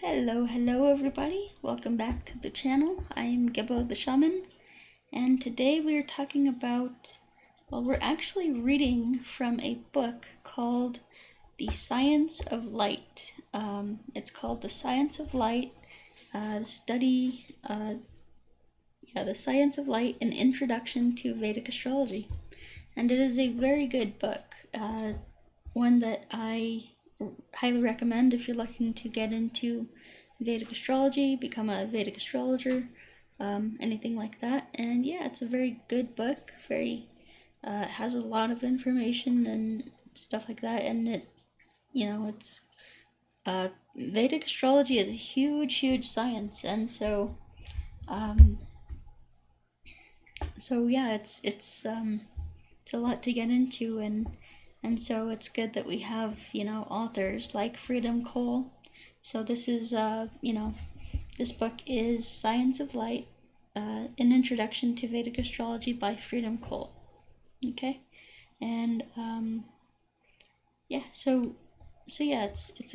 Hello everybody. Welcome back to the channel. I am Gebo the Shaman, and today we are talking about, we're actually reading from a book called The Science of Light. It's called The Science of Light, The Science of Light, An Introduction to Vedic Astrology. And it is a very good book, one that I highly recommend if you're looking to get into Vedic astrology, become a Vedic astrologer, anything like that. And yeah, it's a very good book. Very has a lot of information and stuff like that. And it's Vedic astrology is a huge science, and so yeah, it's a lot to get into, and so it's good that we have, authors like Freedom Cole. So this is, this book is Science of Light, An Introduction to Vedic Astrology by Freedom Cole. Okay, and it's a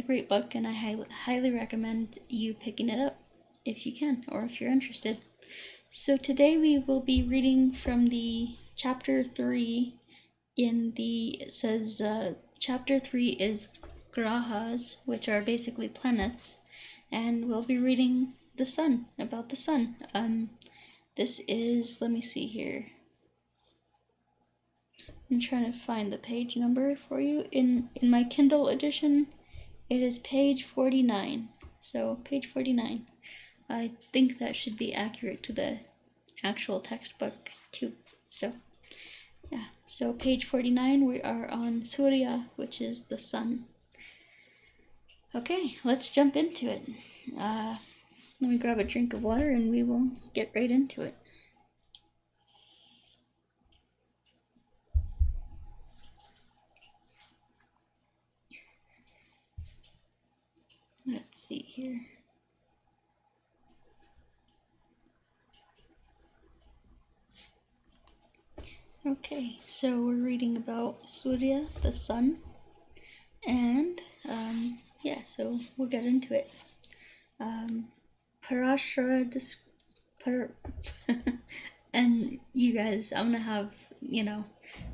great book, and I highly recommend you picking it up if you can, or if you're interested. So today we will be reading from the chapter 3. It says chapter 3 is grahas, which are basically planets, and we'll be reading the sun, about the sun. This is, let me see here. I'm trying to find the page number for you. In my Kindle edition, it is page 49. So page 49. I think that should be accurate to the actual textbook too. So page 49, we are on Surya, which is the sun. Okay, let's jump into it. Let me grab a drink of water and we will get right into it. Let's see here. Okay, so we're reading about Surya, the sun, and so we'll get into it. Parashara and you guys, I'm gonna have,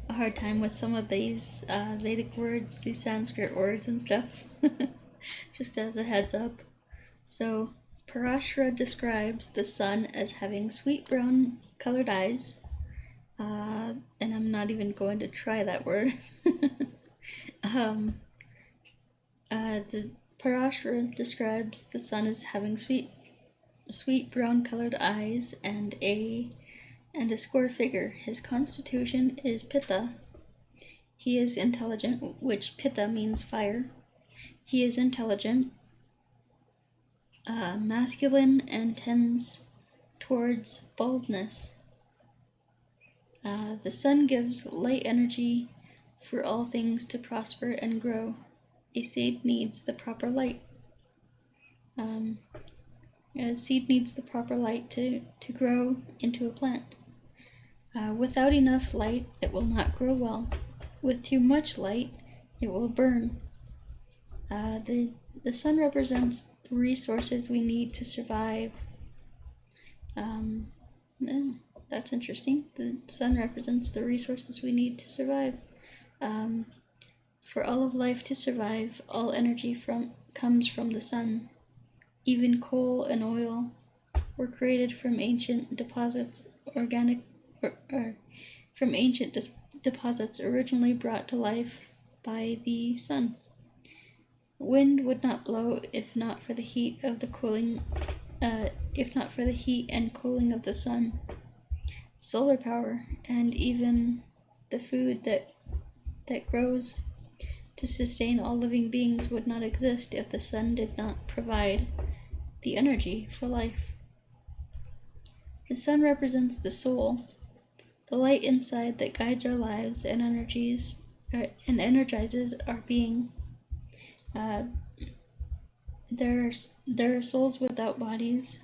a hard time with some of these Vedic words, these Sanskrit words and stuff, just as a heads up. So, Parashara describes the sun as having sweet brown colored eyes, and I'm not even going to try that word. The Parashara describes the sun as having sweet brown colored eyes and a square figure. His constitution is Pitta. He is intelligent, which Pitta means fire. He is intelligent, masculine, and tends towards boldness. The sun gives light energy for all things to prosper and grow. A seed needs the proper light. A seed needs the proper light to grow into a plant. Without enough light, it will not grow well. With too much light, it will burn. The sun represents the resources we need to survive. That's interesting. The sun represents the resources we need to survive. For all of life to survive, all energy comes from the sun. Even coal and oil were created from ancient deposits, deposits originally brought to life by the sun. Wind would not blow if not for the heat and cooling of the sun. Solar power and even the food that grows to sustain all living beings would not exist if the sun did not provide the energy for life. The sun represents the soul, the light inside that guides our lives and energizes our being. There are souls without bodies,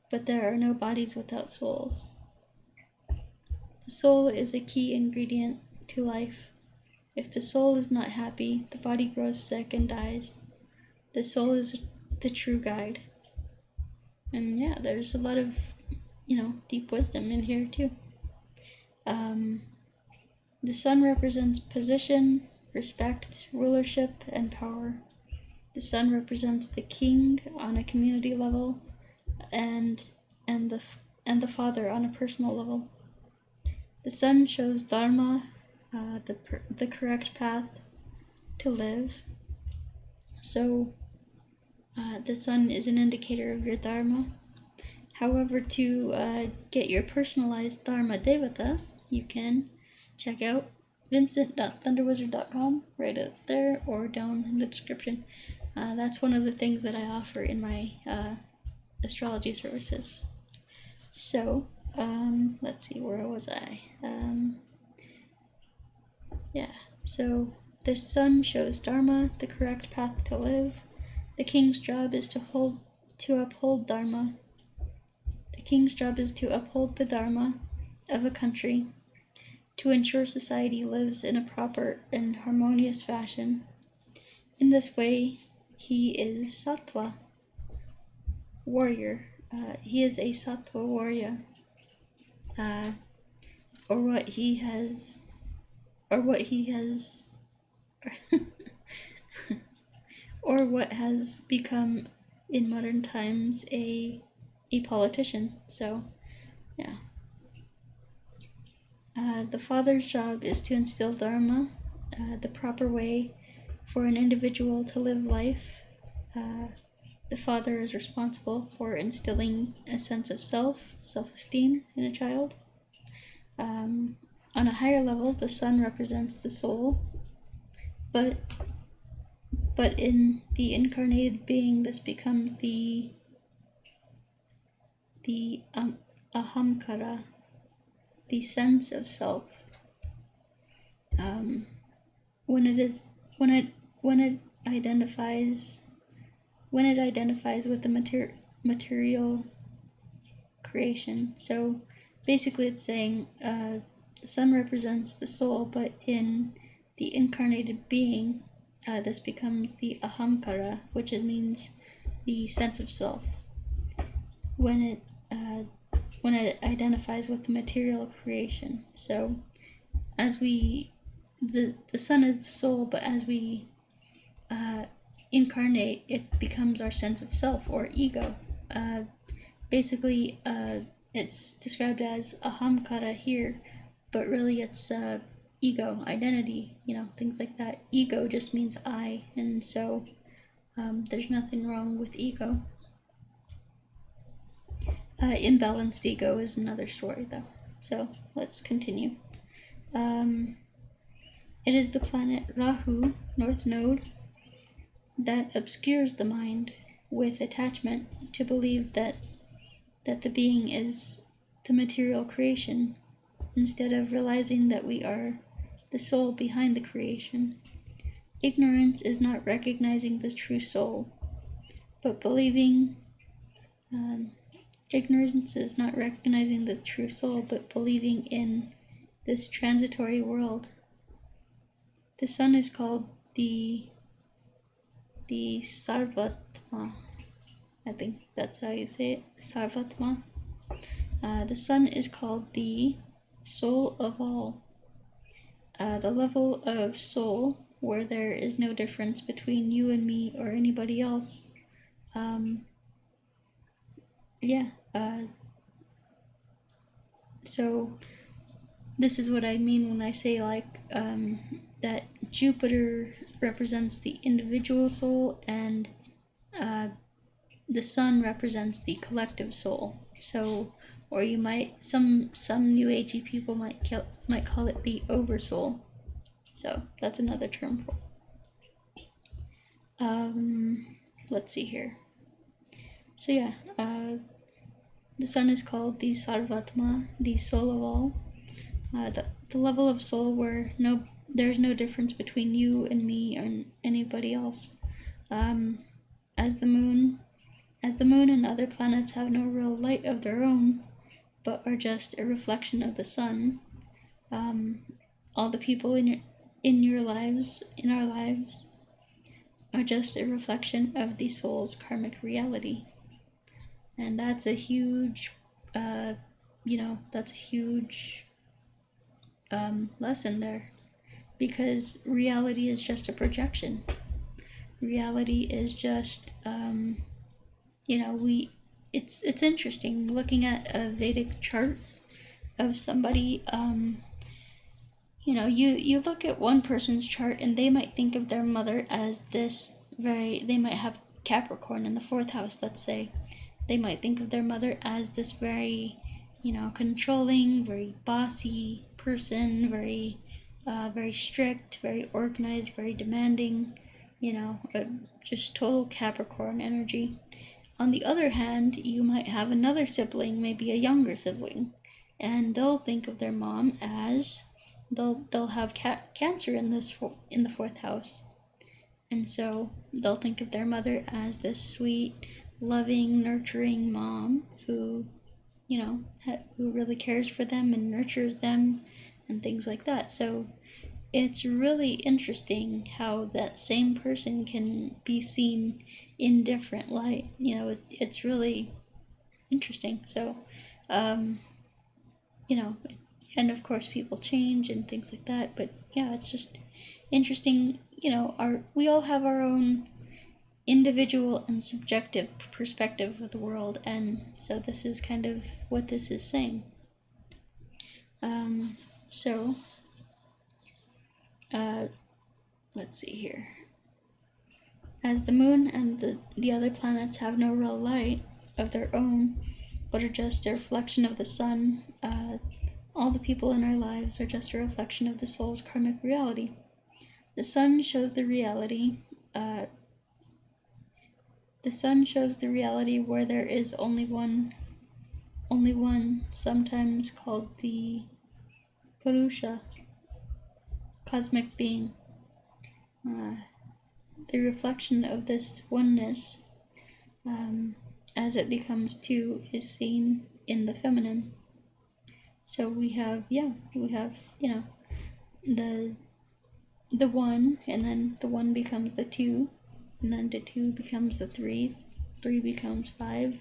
but there are no bodies without souls. The soul is a key ingredient to life. If the soul is not happy, the body grows sick and dies. The soul is the true guide. And yeah, there's a lot of, deep wisdom in here too. The sun represents position, respect, rulership, and power. The sun represents the king on a community level, and the father on a personal level. The sun shows dharma, the correct path to live. So the sun is an indicator of your dharma. However, to get your personalized dharma devata, you can check out vincent.thunderwizard.com right out there or down in the description. That's one of the things that I offer in my astrology services. So, let's see, where was I? So the sun shows dharma, the correct path to live. The king's job is to uphold dharma. The king's job is to uphold the dharma of a country, to ensure society lives in a proper and harmonious fashion. In this way, he is sattva warrior. He is a sattva warrior, or what he has, or what has become in modern times a politician. So, yeah. The father's job is to instill dharma, the proper way for an individual to live life. The father is responsible for instilling a sense of self-esteem in a child. On a higher level, the sun represents the soul, but in the incarnated being, this becomes the ahamkara, the sense of self. When it identifies with the material creation. So basically, it's saying the sun represents the soul, but in the incarnated being, this becomes the ahamkara, which means the sense of self. When it identifies with the material creation. So as the sun is the soul, but as we incarnate, it becomes our sense of self or ego. Basically, it's described as ahamkara here, but really it's ego, identity, things like that. Ego just means I, and so there's nothing wrong with ego. Imbalanced ego is another story, though. So let's continue. It is the planet Rahu, North Node, that obscures the mind with attachment to believe that the being is the material creation, instead of realizing that we are the soul behind the creation. Ignorance is not recognizing the true soul, but believing. Ignorance is not recognizing the true soul, but believing in this transitory world. The sun is called the Sarvatma. I think that's how you say it, Sarvatma. The sun is called the soul of all. The level of soul where there is no difference between you and me or anybody else. So this is what I mean when I say that Jupiter represents the individual soul and the sun represents the collective soul. So, or you might, some New Agey people might call it the oversoul. So that's another term for it. Let's see here. So yeah, the sun is called the Sarvatma, the soul of all. The level of soul where there's no difference between you and me and anybody else. As the moon and other planets have no real light of their own, but are just a reflection of the sun. All the people in our lives, are just a reflection of the soul's karmic reality. And that's a huge, that's a huge lesson there, because reality is just a projection. Reality is just, it's interesting looking at a Vedic chart of somebody. You look at one person's chart and they might think of their mother as this they might have Capricorn in the 4th house, let's say. They might think of their mother as this very, controlling, very bossy person, very strict, very organized, very demanding, just total Capricorn energy. On the other hand, you might have another sibling, maybe a younger sibling, and they'll think of their mom as they'll have Cancer in the 4th house, and so they'll think of their mother as this sweet, loving, nurturing mom who really cares for them and nurtures them and things like that. So it's really interesting how that same person can be seen in different light. It's really interesting. So, and of course people change and things like that. But yeah, it's just interesting. We all have our own individual and subjective perspective of the world, and so this is kind of what this is saying. Let's see here. As the moon and the other planets have no real light of their own, but are just a reflection of the sun, all the people in our lives are just a reflection of the soul's karmic reality. The sun shows the reality. The sun shows the reality where there is only one, sometimes called the Purusha, cosmic being. The reflection of this oneness, as it becomes two, is seen in the feminine. So we have the one, and then the one becomes the two, and then the two becomes the three becomes 5,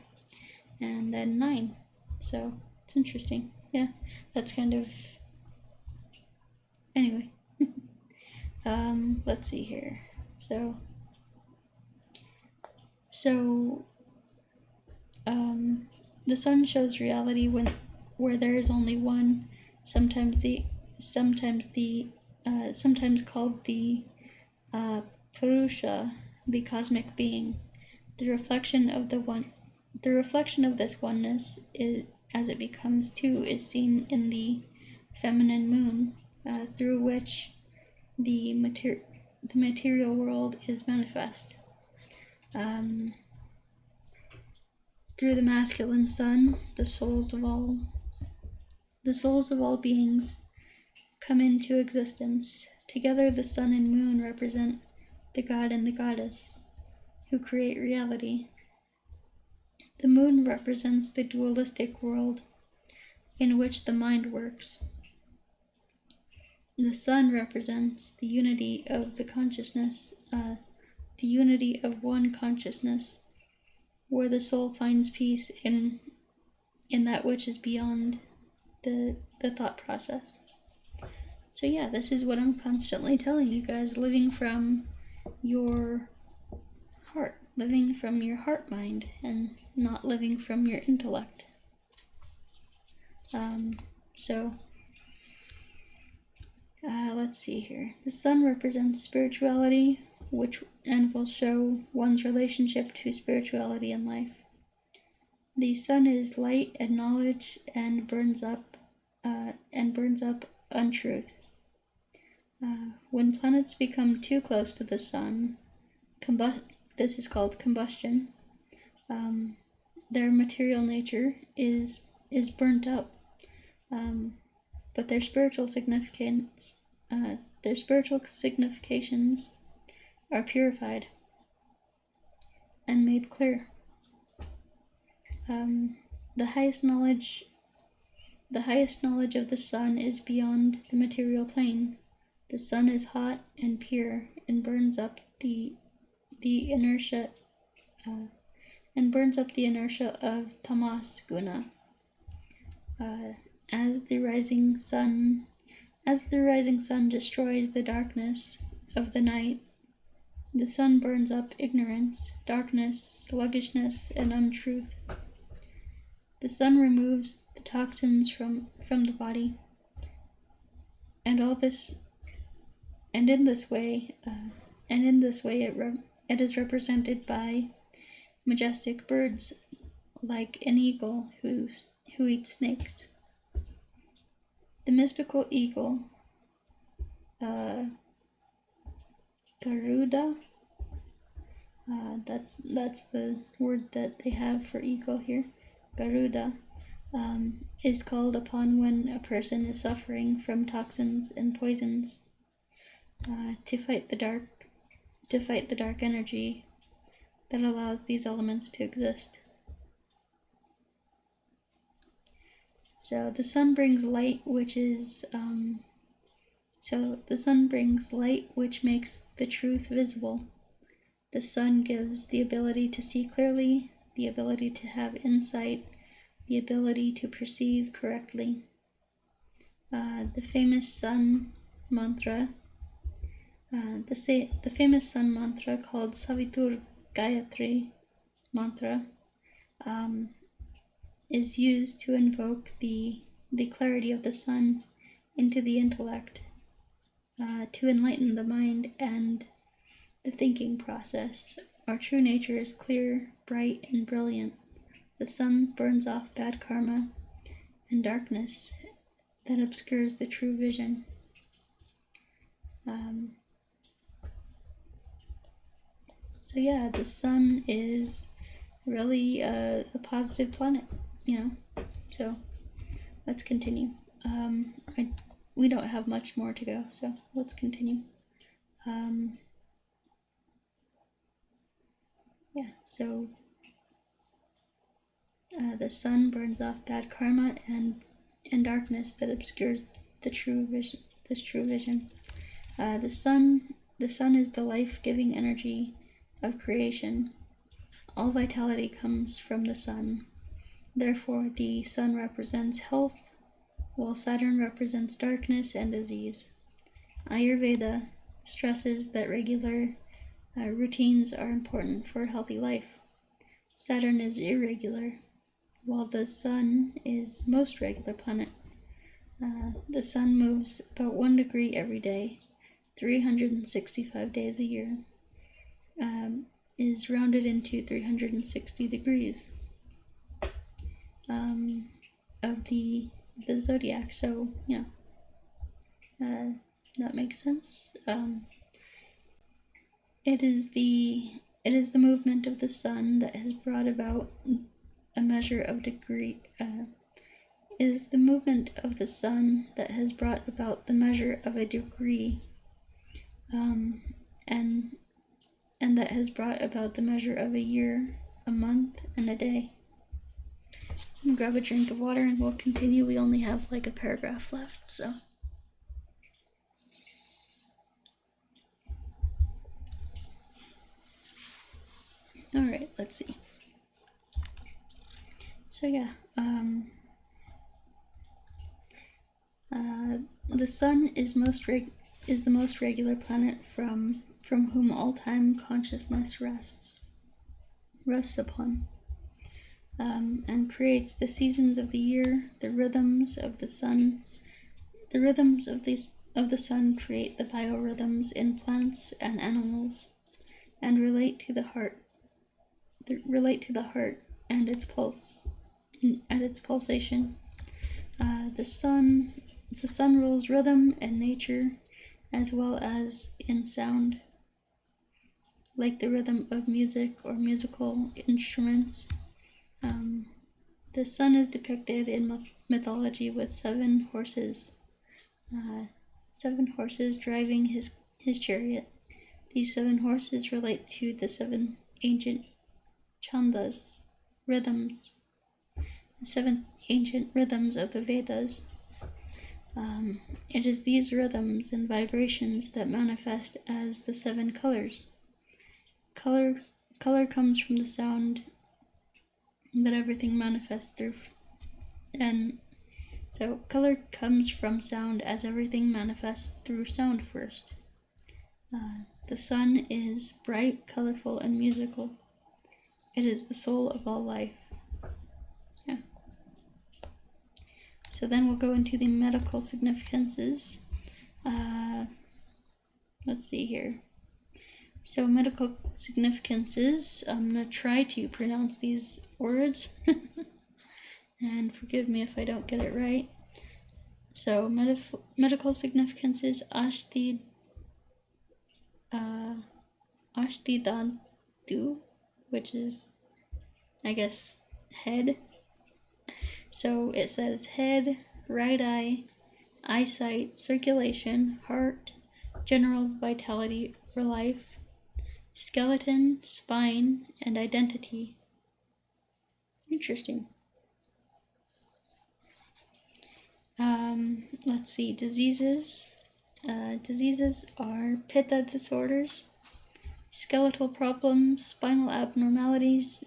and then 9. So it's interesting. Yeah, that's kind of, anyway. Let's see here. So the sun shows reality where there is only one, sometimes called the Purusha, the cosmic being. The reflection of this oneness is, as it becomes two, is seen in the feminine moon, through which the material world is manifest. Through the masculine sun, the souls of all beings come into existence. Together, the sun and moon represent the god and the goddess who create reality. The moon represents the dualistic world in which the mind works. The sun represents the unity of the consciousness, the unity of one consciousness, where the soul finds peace in that which is beyond the thought process. So yeah, this is what I'm constantly telling you guys, living from your heart, living from your heart mind, and not living from your intellect. Let's see here. The sun represents spirituality, and will show one's relationship to spirituality in life. The sun is light and knowledge, and burns up untruth. When planets become too close to the sun, this is called combustion. Their material nature is burnt up, but their spiritual significations are purified and made clear. The highest knowledge of the sun is beyond the material plane. The sun is hot and pure and burns up the the inertia of tamas guna. As the rising sun destroys the darkness of the night, the sun burns up ignorance, darkness, sluggishness, and untruth. The sun removes the toxins from the body, and in this way it is represented by majestic birds like an eagle who eats snakes. The mystical eagle, Garuda, that's the word that they have for eagle here. Garuda is called upon when a person is suffering from toxins and poisons to fight the dark energy that allows these elements to exist. So the sun brings light, which makes the truth visible. The sun gives the ability to see clearly, the ability to have insight, the ability to perceive correctly. The famous sun mantra, called Savitur Gayatri mantra, is used to invoke the clarity of the sun into the intellect, to enlighten the mind and the thinking process. Our true nature is clear, bright, and brilliant. The sun burns off bad karma and darkness that obscures the true vision. So yeah, the sun is really a positive planet, So let's continue. We don't have much more to go, so let's continue. So the sun burns off bad karma and darkness that obscures the true vision. The sun is the life-giving energy of creation. All vitality comes from the sun. Therefore, the sun represents health, while Saturn represents darkness and disease. Ayurveda stresses that regular routines are important for a healthy life. Saturn is irregular, while the sun is most regular planet. The sun moves about 1 degree every day, 365 days a year, is rounded into 360 degrees of the zodiac. So yeah, that makes sense. It is the movement of the sun that has brought about a measure of degree. Is the movement of the sun that has brought about the measure of a degree, and that has brought about the measure of a year, a month, and a day. I'm gonna grab a drink of water and we'll continue. We only have like a paragraph left, so. Alright, let's see. So yeah, the sun is the most regular planet from whom all time consciousness rests upon, and creates the seasons of the year. The rhythms of the sun create the biorhythms in plants and animals, and relate to the heart and its pulse and its pulsation. The sun rules rhythm and nature, as well as in sound, like the rhythm of music or musical instruments. The sun is depicted in mythology with 7 horses, 7 horses driving his chariot. These 7 horses relate to the 7 ancient chandas, rhythms, the 7 ancient rhythms of the Vedas. It is these rhythms and vibrations that manifest as the 7 colors. color comes from the sound that everything manifests through, and so color comes from sound as everything manifests through sound first. The sun is bright, colorful, and musical. It is the soul of all life. Yeah. So then we'll go into the medical significances. Let's see here. So medical significances, I'm going to try to pronounce these words. And forgive me if I don't get it right. So medical significances, Ashtidadu, which is, I guess, head. So it says head, right eye, eyesight, circulation, heart, general vitality for life, skeleton, spine, and identity. Interesting. Let's see, diseases. Diseases are pitta disorders, skeletal problems, spinal abnormalities,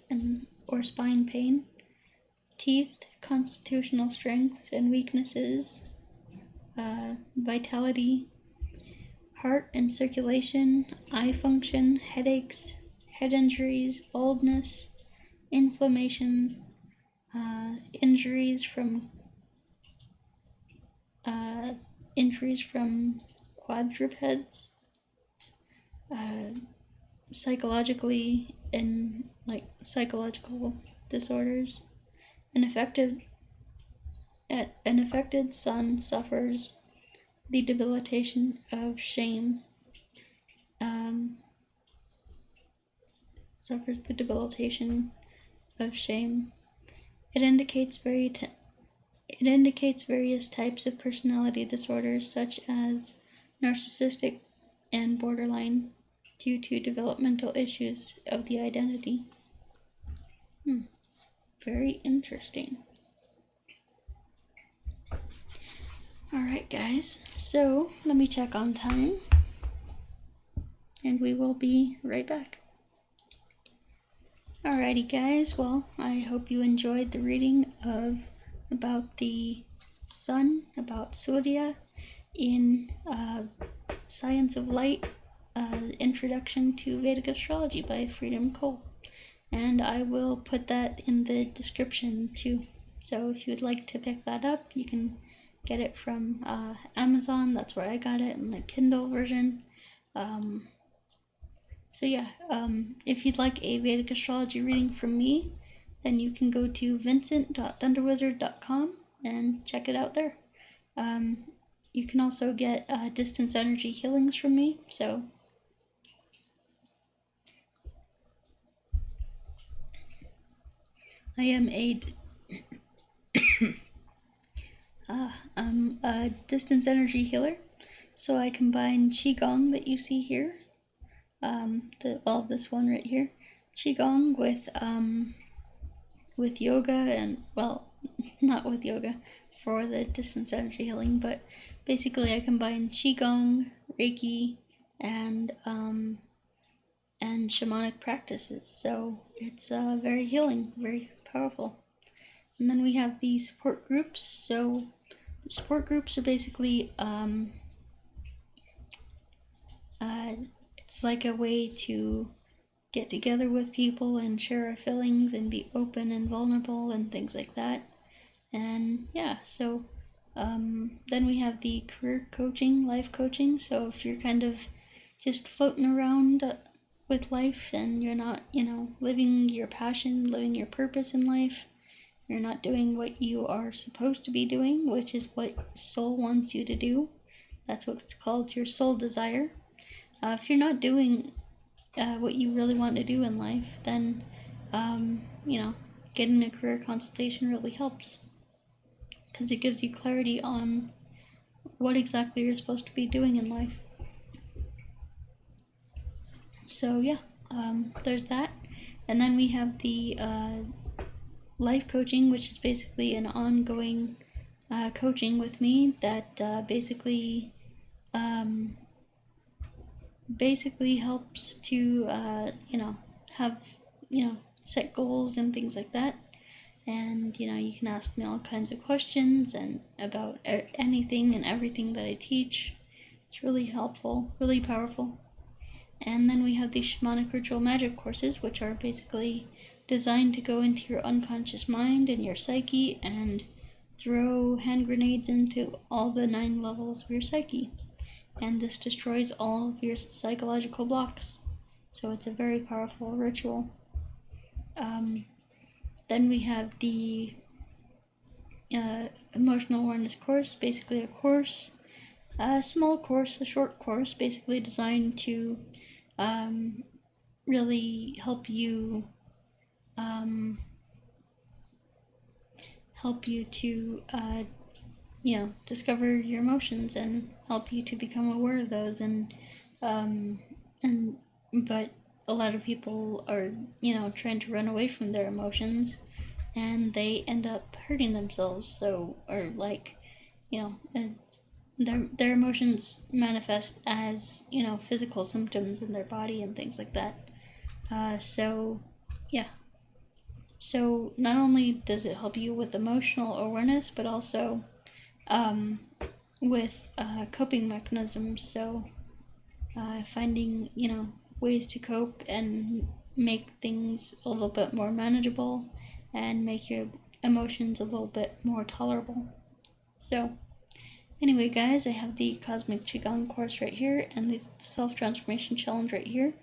or spine pain, teeth, constitutional strengths and weaknesses, vitality, heart and circulation, eye function, headaches, head injuries, baldness, inflammation, injuries from quadrupeds, psychologically and psychological disorders. An affected son suffers the debilitation of shame. It indicates various types of personality disorders, such as narcissistic and borderline, due to developmental issues of the identity. Very interesting. Alright guys, so let me check on time, and we will be right back. Alrighty guys, well, I hope you enjoyed the reading about the sun, about Surya in Science of Light, Introduction to Vedic Astrology by Freedom Cole. And I will put that in the description too. So if you would like to pick that up, you can get it from Amazon. That's where I got it, in the Kindle version. So yeah, if you'd like a Vedic Astrology reading from me, then you can go to vincent.thunderwizard.com and check it out there. You can also get distance energy healings from me. So I am a distance energy healer. So I combine Qigong that you see here, this one right here, Qigong with yoga, and well, not with yoga for the distance energy healing, but basically I combine Qigong, Reiki, and shamanic practices. So it's very healing, very powerful. And then we have the support groups. So the support groups are basically it's like a way to get together with people and share our feelings and be open and vulnerable and things like that. And yeah, so then we have the career coaching, life coaching. So if you're kind of just floating around with life and you're not, living your passion, living your purpose in life, you're not doing what you are supposed to be doing, which is what soul wants you to do. That's what's called your soul desire. If you're not doing what you really want to do in life, then, getting a career consultation really helps, because it gives you clarity on what exactly you're supposed to be doing in life. So yeah, there's that. And then we have the life coaching, which is basically an ongoing coaching with me that basically basically helps to, have, set goals and things like that. And, you can ask me all kinds of questions and about anything and everything that I teach. It's really helpful, really powerful. And then we have the Shamanic Ritual Magic courses, which are basically designed to go into your unconscious mind and your psyche and throw hand grenades into all the 9 levels of your psyche. And this destroys all of your psychological blocks. So it's a very powerful ritual. Then we have the Emotional Awareness course, basically a small course, a short course, basically designed to really help you to discover your emotions and help you to become aware of those. But a lot of people are trying to run away from their emotions, and they end up hurting themselves. So, or like, their emotions manifest as physical symptoms in their body and things like that. So not only does it help you with emotional awareness, but also with coping mechanisms. So finding ways to cope and make things a little bit more manageable and make your emotions a little bit more tolerable. So anyway, guys, I have the Cosmic Qigong course right here and the Self-Transformation Challenge right here.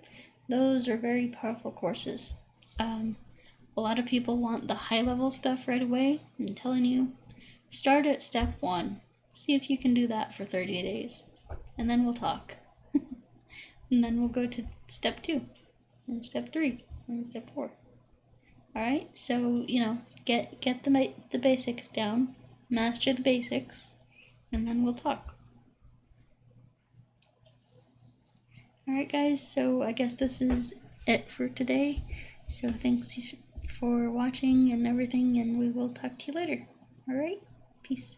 Those are very powerful courses. A lot of people want the high-level stuff right away. I'm telling you, start at step 1. See if you can do that for 30 days. And then we'll talk. And then we'll go to step 2, and step 3, and step 4. Alright, so, get the basics down, master the basics, and then we'll talk. Alright guys, so I guess this is it for today. So thanks for watching and everything, and we will talk to you later. Alright, peace.